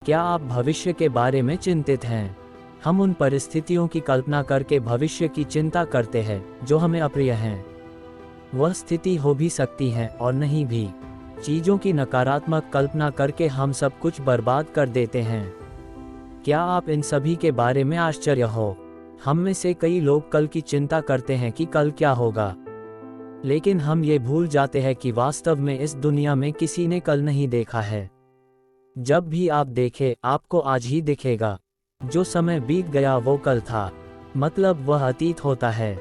क्या आप भविष्य के बारे में चिंतित हैं? हम उन परिस्थितियों की कल्पना करके भविष्य की चिंता करते हैं जो हमें अप्रिय हैं। वह स्थिति हो भी सकती है और नहीं भी। चीज़ों की नकारात्मक कल्पना करके हम सब कुछ बर्बाद कर देते हैं। क्या आप इन सभी के बारे में आश्चर्य हो? हम में से कई लोग कल की चिंता करते हैं कि कल क्या होगा, लेकिन हम ये भूल जाते हैं कि वास्तव में इस दुनिया में किसी ने कल नहीं देखा है। जब भी आप देखें, आपको आज ही दिखेगा। जो समय बीत गया वो कल था, मतलब वह अतीत होता है।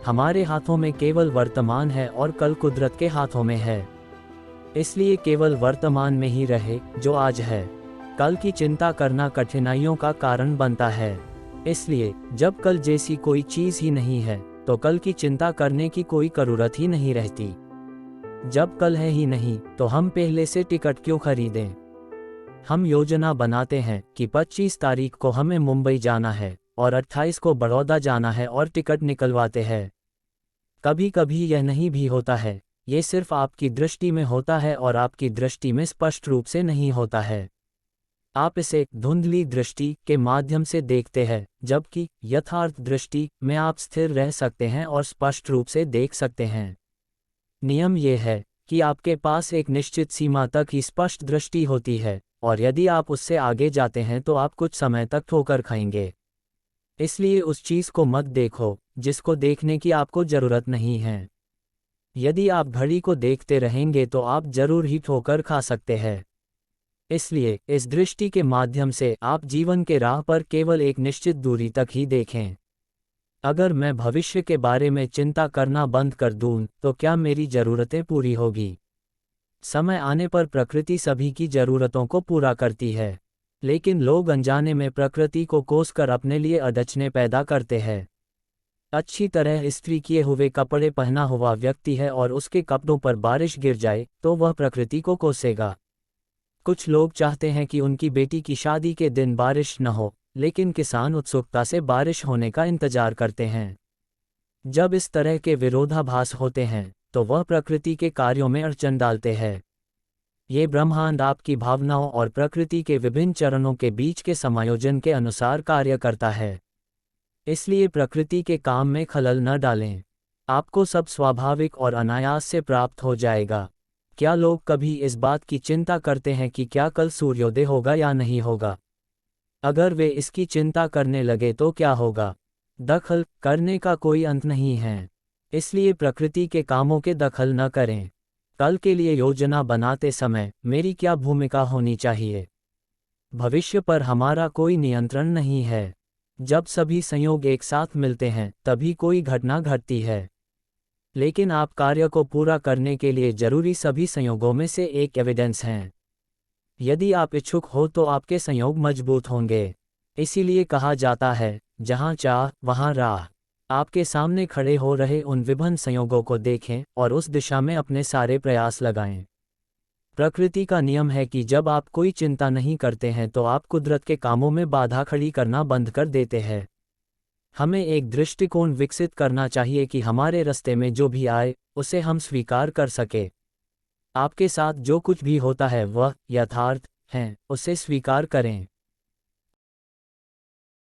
हमारे हाथों में केवल वर्तमान है और कल कुदरत के हाथों में है। इसलिए केवल वर्तमान में ही रहे जो आज है। कल की चिंता करना कठिनाइयों का कारण बनता है। इसलिए जब कल जैसी कोई चीज़ ही नहीं है तो कल की चिंता करने की कोई ज़रूरत ही नहीं रहती। जब कल है ही नहीं तो हम पहले से टिकट क्यों खरीदें? हम योजना बनाते हैं कि 25 तारीख को हमें मुंबई जाना है और 28 को बड़ौदा जाना है और टिकट निकलवाते हैं। कभी कभी यह नहीं भी होता है। ये सिर्फ आपकी दृष्टि में होता है और आपकी दृष्टि में स्पष्ट रूप से नहीं होता है। आप इसे धुंधली दृष्टि के माध्यम से देखते हैं, जबकि यथार्थ दृष्टि में आप स्थिर रह सकते हैं और स्पष्ट रूप से देख सकते हैं। नियम यह है कि आपके पास एक निश्चित सीमा तक ही स्पष्ट दृष्टि होती है, और यदि आप उससे आगे जाते हैं तो आप कुछ समय तक ठोकर खाएंगे। इसलिए उस चीज़ को मत देखो जिसको देखने की आपको ज़रूरत नहीं है। यदि आप घड़ी को देखते रहेंगे तो आप जरूर ही ठोकर खा सकते हैं। इसलिए इस दृष्टि के माध्यम से आप जीवन के राह पर केवल एक निश्चित दूरी तक ही देखें। अगर मैं भविष्य के बारे में चिंता करना बंद कर दूं तो क्या मेरी ज़रूरतें पूरी होगी? समय आने पर प्रकृति सभी की ज़रूरतों को पूरा करती है, लेकिन लोग अनजाने में प्रकृति को कोसकर अपने लिए अड़चनें पैदा करते हैं। अच्छी तरह इस्त्री किए हुए कपड़े पहना हुआ व्यक्ति है और उसके कपड़ों पर बारिश गिर जाए तो वह प्रकृति को कोसेगा। कुछ लोग चाहते हैं कि उनकी बेटी की शादी के दिन बारिश न हो, लेकिन किसान उत्सुकता से बारिश होने का इंतजार करते हैं। जब इस तरह के विरोधाभास होते हैं तो वह प्रकृति के कार्यों में अड़चन डालते हैं। ये ब्रह्मांड आपकी भावनाओं और प्रकृति के विभिन्न चरणों के बीच के समायोजन के अनुसार कार्य करता है। इसलिए प्रकृति के काम में खलल न डालें। आपको सब स्वाभाविक और अनायास से प्राप्त हो जाएगा। क्या लोग कभी इस बात की चिंता करते हैं कि क्या कल सूर्योदय होगा या नहीं होगा? अगर वे इसकी चिंता करने लगे तो क्या होगा? दखल करने का कोई अंत नहीं है। इसलिए प्रकृति के कामों के दखल न करें। कल के लिए योजना बनाते समय मेरी क्या भूमिका होनी चाहिए? भविष्य पर हमारा कोई नियंत्रण नहीं है। जब सभी संयोग एक साथ मिलते हैं तभी कोई घटना घटती है, लेकिन आप कार्य को पूरा करने के लिए जरूरी सभी संयोगों में से एक एविडेंस हैं। यदि आप इच्छुक हो तो आपके संयोग मजबूत होंगे। इसीलिए कहा जाता है, जहाँ चाह वहाँ राह। आपके सामने खड़े हो रहे उन विभिन्न संयोगों को देखें और उस दिशा में अपने सारे प्रयास लगाएं। प्रकृति का नियम है कि जब आप कोई चिंता नहीं करते हैं तो आप कुदरत के कामों में बाधा खड़ी करना बंद कर देते हैं। हमें एक दृष्टिकोण विकसित करना चाहिए कि हमारे रास्ते में जो भी आए उसे हम स्वीकार कर सके। आपके साथ जो कुछ भी होता है वह यथार्थ है, उसे स्वीकार करें।